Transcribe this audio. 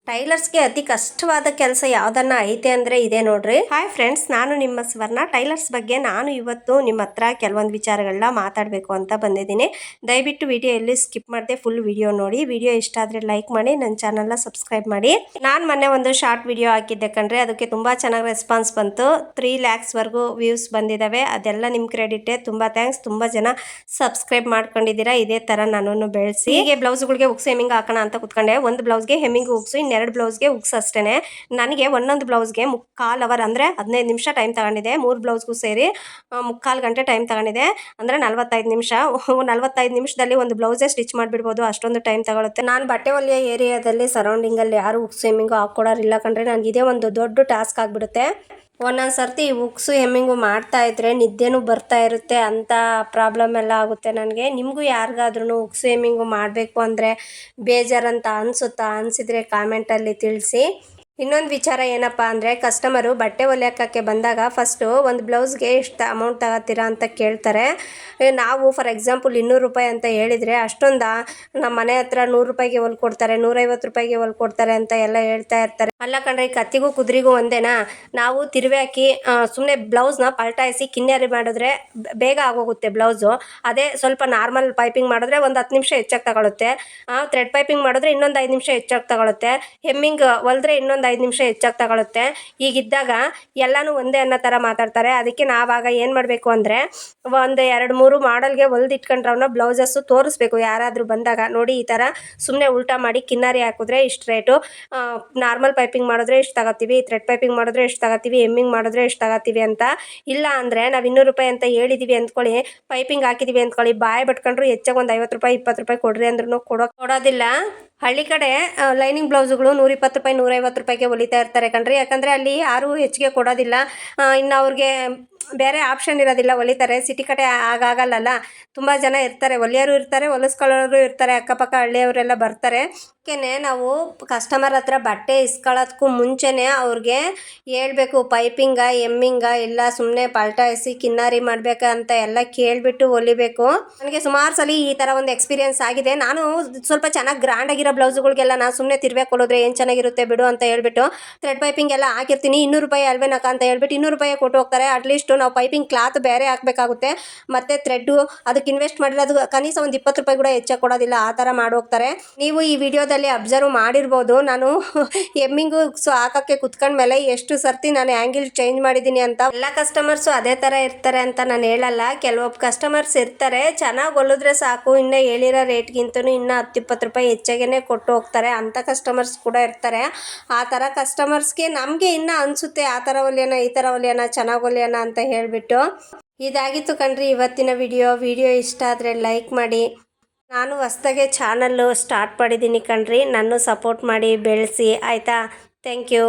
ಟೈಲರ್ಸ್ಗೆ ಅತಿ ಕಷ್ಟವಾದ ಕೆಲಸ ಯಾವುದನ್ನ ಐತೆ ಅಂದರೆ ಇದೆ ನೋಡ್ರಿ. ಹಾಯ್ ಫ್ರೆಂಡ್ಸ್, ನಾನು ನಿಮ್ಮ ಸ್ವರ್ಣ. ಟೈಲರ್ಸ್ ಬಗ್ಗೆ ನಾನು ಇವತ್ತು ನಿಮ್ಮ ಹತ್ರ ಕೆಲವೊಂದು ವಿಚಾರಗಳನ್ನ ಮಾತಾಡಬೇಕು ಅಂತ ಬಂದಿದ್ದೀನಿ. ದಯವಿಟ್ಟು ವಿಡಿಯೋ ಎಲ್ಲಿ ಸ್ಕಿಪ್ ಮಾಡದೆ ಫುಲ್ ವಿಡಿಯೋ ನೋಡಿ. ವಿಡಿಯೋ ಇಷ್ಟ ಆದರೆ ಲೈಕ್ ಮಾಡಿ, ನನ್ನ ಚಾನಲ್ನ ಸಬ್ಸ್ಕ್ರೈಬ್ ಮಾಡಿ. ನಾನು ಮೊನ್ನೆ ಒಂದು ಶಾರ್ಟ್ ವಿಡಿಯೋ ಹಾಕಿದ್ದೆ ಕಣ್ರಿ, ಅದಕ್ಕೆ ತುಂಬ ಚೆನ್ನಾಗಿ ರೆಸ್ಪಾನ್ಸ್ ಬಂತು. 3 lakhsವರೆಗೂ ವ್ಯೂಸ್ ಬಂದಿದ್ದಾವೆ. ಅದೆಲ್ಲ ನಿಮ್ಮ ಕ್ರೆಡಿಟೇ. ತುಂಬ ಥ್ಯಾಂಕ್ಸ್. ತುಂಬ ಜನ ಸಬ್ಸ್ಕ್ರೈಬ್ ಮಾಡ್ಕೊಂಡಿದ್ದೀರಾ. ಇದೇ ಥರ ನನ್ನನ್ನು ಬೆಳೆಸಿ. ಹೀಗೆ ಬ್ಲೌಸ್ಗಳಿಗೆ ಉಕ್ಸ್ ಹೆಮ್ಮಿಂಗ್ ಹಾಕೋಣ ಅಂತ ಕುತ್ಕೊಂಡೆ. ಒಂದು ಬ್ಲೌಸ್ಗೆ ಹೆಮ್ಮಿಂಗ್ ಉಕ್ಸು, 2 ಬ್ಲೌಸ್ಗೆ ಉಕ್ಸ್ ಅಷ್ಟೇ. ನನಗೆ ಒಂದೊಂದು ಬ್ಲೌಸ್ಗೆ 3/4 ಅವರ್ ಅಂದರೆ 15 ನಿಮಿಷ ಟೈಮ್ ತಗೊಂಡಿದೆ. 3 ಬ್ಲೌಸ್ಗೂ ಸೇರಿ 3/4 ಗಂಟೆ ಟೈಮ್ ತಗೊಂಡಿದೆ. ಅಂದರೆ 45 ನಿಮಿಷ. 45 ನಿಮಿಷದಲ್ಲಿ ಒಂದು ಬ್ಲೌಸೇ ಸ್ಟಿಚ್ ಮಾಡಿಬಿಡ್ಬೋದು, ಅಷ್ಟೊಂದು ಟೈಮ್ ತಗೊಳುತ್ತೆ. ನಾನು ಬಟ್ಟೆ ಹೊಲಿಯೋ ಏರಿಯಾದಲ್ಲಿ ಸರೌಂಡಿಂಗಲ್ಲಿ ಯಾರು ಉಕ್ಸ್ ಹೆಮ್ಮಿಂಗು ಹಾಕ್ಕೊಡೋರಿಲ್ಲ ಕಣ್ರೆ. ನನಗೆ ಇದೇ ಒಂದು ದೊಡ್ಡ ಟಾಸ್ಕ್ ಆಗಿಬಿಡುತ್ತೆ. ಒಂದೊಂದು ಸರ್ತಿ ಉಕ್ಸು ಹೆಮ್ಮಿಂಗು ಮಾಡ್ತಾ ಇದ್ರೆ ನಿದ್ದೆನೂ ಬರ್ತಾ ಇರುತ್ತೆ. ಅಂಥ ಪ್ರಾಬ್ಲಮ್ ಎಲ್ಲ ಆಗುತ್ತೆ ನನಗೆ. ನಿಮಗೂ ಯಾರಿಗಾದ್ರೂ ಉಕ್ಸು ಹೆಮ್ಮಿಂಗು ಮಾಡಬೇಕು ಅಂದರೆ ಬೇಜಾರಂತ ಅನಿಸುತ್ತಾ? ಅನಿಸಿದರೆ ಕಾಮೆಂಟಲ್ಲಿ ತಿಳಿಸಿ. ಇನ್ನೊಂದು ವಿಚಾರ ಏನಪ್ಪ ಅಂದರೆ, ಕಸ್ಟಮರು ಬಟ್ಟೆ ಹೊಲಿಯೋಕ್ಕೆ ಬಂದಾಗ ಫಸ್ಟು ಒಂದು ಬ್ಲೌಸ್ಗೆ ಎಷ್ಟು ಅಮೌಂಟ್ ತಗೋತೀರಾ ಅಂತ ಕೇಳ್ತಾರೆ. ನಾವು ಫಾರ್ ಎಕ್ಸಾಂಪಲ್ 200 ರೂಪಾಯಿ ಅಂತ ಹೇಳಿದರೆ, ಅಷ್ಟೊಂದು ನಮ್ಮ ಮನೆ ಹತ್ರ 100 ರೂಪಾಯಿಗೆ ಹೊಲ್ಕೊಡ್ತಾರೆ, 150 ರೂಪಾಯಿಗೆ ಹೊಲ್ಕೊಡ್ತಾರೆ ಅಂತ ಎಲ್ಲ ಹೇಳ್ತಾ ಇರ್ತಾರೆ. ಅಲ್ಲ ಕಣ್ರಿ, ಕತ್ತಿಗೂ ಕುದುರೆಗೂ ಒಂದೇನಾ? ನಾವು ತಿರುವಿ ಹಾಕಿ ಸುಮ್ಮನೆ ಬ್ಲೌಸ್ನ ಪಲ್ಟಾಯಿಸಿ ಕಿನ್ನೆರಿ ಮಾಡಿದ್ರೆ ಬೇಗ ಆಗೋಗುತ್ತೆ ಬ್ಲೌಸು. ಅದೇ ಸ್ವಲ್ಪ ನಾರ್ಮಲ್ ಪೈಪಿಂಗ್ ಮಾಡಿದ್ರೆ ಒಂದು 10 ನಿಮಿಷ ಹೆಚ್ಚಾಗಿ ತಗೊಳುತ್ತೆ. ಥ್ರೆಡ್ ಪೈಪಿಂಗ್ ಮಾಡಿದ್ರೆ ಇನ್ನೊಂದು 5 ನಿಮಿಷ ಹೆಚ್ಚಾಗಿ ತಗೊಳುತ್ತೆ. ಹೆಮ್ಮಿಂಗ್ ಹೊಲಿದ್ರೆ ಇನ್ನೊಂದು 5 ನಿಮಿಷ ಹೆಚ್ಚಾಗಿ ತಗೊಳುತ್ತೆ. ಹೀಗಿದ್ದಾಗ ಎಲ್ಲನೂ ಒಂದೇ ಅನ್ನೋ ಥರ ಮಾತಾಡ್ತಾರೆ. ಅದಕ್ಕೆ ನಾವಾಗ ಏನು ಮಾಡಬೇಕು ಅಂದರೆ, ಒಂದು 2-3 ಮಾಡಲ್ಗೆ ಹೊಲ್ದಿಟ್ಕೊಂಡ್ರೆ ಅವನ್ನ ಬ್ಲೌಸಸ್ಸು ತೋರಿಸ್ಬೇಕು ಯಾರಾದರೂ ಬಂದಾಗ. ನೋಡಿ, ಈ ಥರ ಸುಮ್ಮನೆ ಉಲ್ಟಾ ಮಾಡಿ ಕಿನ್ನಾರಿ ಹಾಕಿದ್ರೆ ಇಷ್ಟು ರೇಟು, ನಾರ್ಮಲ್ ಪೈಪಿಂಗ್ ಮಾಡಿದ್ರೆ ಇಷ್ಟು ತಗೋತೀವಿ, ಥ್ರೆಡ್ ಪೈಪಿಂಗ್ ಮಾಡಿದ್ರೆ ಇಷ್ಟು ತಗೋತೀವಿ, ಹೆಮ್ಮಿಂಗ್ ಮಾಡಿದ್ರೆ ಇಷ್ಟು ತಗೋತೀವಿ ಅಂತ. ಇಲ್ಲ ಅಂದರೆ ನಾವು 200 ರೂಪಾಯಿ ಅಂತ ಹೇಳಿದ್ದೀವಿ ಅಂದ್ಕೊಳ್ಳಿ, ಪೈಪಿಂಗ್ ಹಾಕಿದ್ದೀವಿ ಅಂದ್ಕೊಳ್ಳಿ, ಬಾಯಿ ಬಿಟ್ಕೊಂಡ್ರು ಹೆಚ್ಚಾಗಿ ಒಂದು 50 ರೂಪಾಯಿ 20 ರೂಪಾಯಿ ಕೊಡ್ರಿ ಅಂದ್ರೂ ಕೊಡೋದಿಲ್ಲ. ಹಳ್ಳಿ ಕಡೆ ಲೈನಿಂಗ್ ಬ್ಲೌಸ್ಗಳು 120 ರೂಪಾಯಿ 150 ರೂಪಾಯಿಗೆ ಹೊಲಿತಾ ಇರ್ತಾರೆ ಕಣ್ರಿ. ಯಾಕಂದರೆ ಅಲ್ಲಿ ಯಾರೂ ಹೆಚ್ಚಿಗೆ ಕೊಡೋದಿಲ್ಲ. ಇನ್ನು ಅವ್ರಿಗೆ ಬೇರೆ ಆಪ್ಷನ್ ಇರೋದಿಲ್ಲ, ಹೊಲಿತಾರೆ. ಸಿಟಿ ಕಡೆ ಆಗಾಗಲ್ಲ. ತುಂಬ ಜನ ಇರ್ತಾರೆ, ಹೊಲಿಯೋರು ಇರ್ತಾರೆ, ಹೊಲಿಸ್ಕೊಳ್ಳೋರು ಇರ್ತಾರೆ. ಅಕ್ಕಪಕ್ಕ ಹಳ್ಳಿಯವರೆಲ್ಲ ಬರ್ತಾರೆ. ಅದಕ್ಕೆ ನಾವು ಕಸ್ಟಮರ್ ಹತ್ರ ಬಟ್ಟೆ ಇಸ್ಕೊಳ್ಳೋದಕ್ಕೂ ಮುಂಚೆನೇ ಅವ್ರಿಗೆ ಹೇಳ್ಬೇಕು, ಪೈಪಿಂಗ ಎಮ್ಮಿಂಗ ಇಲ್ಲ ಸುಮ್ಮನೆ ಪಲ್ಟಾಯಿಸಿ ಕಿನ್ನಾರಿ ಮಾಡಬೇಕಾ ಅಂತ ಎಲ್ಲ ಕೇಳಿಬಿಟ್ಟು ಹೊಲಿಬೇಕು. ನನಗೆ ಸುಮಾರು ಸಲ ಈ ಥರ ಒಂದು ಎಕ್ಸ್ಪೀರಿಯೆನ್ಸ್ ಆಗಿದೆ. ನಾನು ಸ್ವಲ್ಪ ಚೆನ್ನಾಗಿ ಗ್ರ್ಯಾಂಡಾಗಿರೋ ಬ್ಲೌಸ್ಗಳಿಗೆಲ್ಲ ನಾನು ಸುಮ್ಮನೆ ತಿರ್ಬೇಕು ಹೊಲಿದ್ರೆ ಏನು ಚೆನ್ನಾಗಿರುತ್ತೆ ಬಿಡು ಅಂತ ಹೇಳ್ಬಿಟ್ಟು ಥ್ರೆಡ್ ಪೈಪಿಂಗ್ ಎಲ್ಲ ಹಾಕಿರ್ತೀನಿ. 200 ರೂಪಾಯಿ ಅಲ್ವೇನಕ್ಕ ಅಂತ ಹೇಳ್ಬಿಟ್ಟು 200 ರೂಪಾಯಿ ಕೊಟ್ಟು ಹೋಗ್ತಾರೆ. ಅಟ್ಲೀಸ್ಟ್ ನಾವು ಪೈಪಿಂಗ್ ಕ್ಲಾತ್ ಬೇರೆ ಹಾಕಬೇಕಾಗುತ್ತೆ, ಮತ್ತು ಥ್ರೆಡ್ಡು ಅದಕ್ಕೆ ಇನ್ವೆಸ್ಟ್ ಮಾಡಿರೋದು ಕನಿಷ್ಠ ಒಂದು 20 ರೂಪಾಯಿ ಕೂಡ ಹೆಚ್ಚಾಗಿ ಕೊಡೋದಿಲ್ಲ. ಆ ಥರ ಮಾಡೋಗ್ತಾರೆ. ನೀವು ಈ ವಿಡಿಯೋದಲ್ಲಿ ಅಬ್ಸರ್ವ್ ಮಾಡಿರ್ಬೋದು, ನಾನು ಎಮ್ಮಿಂಗು ಹಾಕೋಕ್ಕೆ ಕುತ್ಕೊಂಡ್ಮೇಲೆ ಎಷ್ಟು ಸರ್ತಿ ನಾನು ಆ್ಯಂಗಿಲ್ ಚೇಂಜ್ ಮಾಡಿದ್ದೀನಿ ಅಂತ. ಎಲ್ಲ ಕಸ್ಟಮರ್ಸು ಅದೇ ಥರ ಇರ್ತಾರೆ ಅಂತ ನಾನು ಹೇಳಲ್ಲ. ಕೆಲವೊಬ್ಬ ಕಸ್ಟಮರ್ಸ್ ಇರ್ತಾರೆ, ಚೆನ್ನಾಗಿ ಹೊಲಿದ್ರೆ ಸಾಕು, ಇನ್ನೂ ಹೇಳಿರೋ ರೇಟ್ಗಿಂತನೂ ಇನ್ನೂ 10-20 ರೂಪಾಯಿ ಹೆಚ್ಚಾಗೇ ಕೊಟ್ಟು ಹೋಗ್ತಾರೆ. ಅಂಥ ಕಸ್ಟಮರ್ಸ್ ಕೂಡ ಇರ್ತಾರೆ. ಆ ಥರ ಕಸ್ಟಮರ್ಸ್ಗೆ ನಮಗೆ ಇನ್ನೂ ಅನಿಸುತ್ತೆ, ಆ ಥರ ಹೊಲಿಯೋಣ ಈ ಥರ ಹೊಲಿಯೋಣ, ಚೆನ್ನಾಗಿ ಹೊಲಿಯೋಣ ಅಂತ ಹೇಳಿಬಿಟ್ಟು. ಇದಾಗಿತ್ತು ಕಣ್ರಿ ಇವತ್ತಿನ ವಿಡಿಯೋ ಇಷ್ಟ ಆದರೆ ಲೈಕ್ ಮಾಡಿ. ನಾನು ಹೊಸ್ದಾಗೆ ಚಾನಲ್ಲು ಸ್ಟಾರ್ಟ್ ಮಾಡಿದ್ದೀನಿ ಕಣ್ರಿ, ನನ್ನ ಸಪೋರ್ಟ್ ಮಾಡಿ ಬೆಳೆಸಿ ಆಯಿತಾ. Thank you.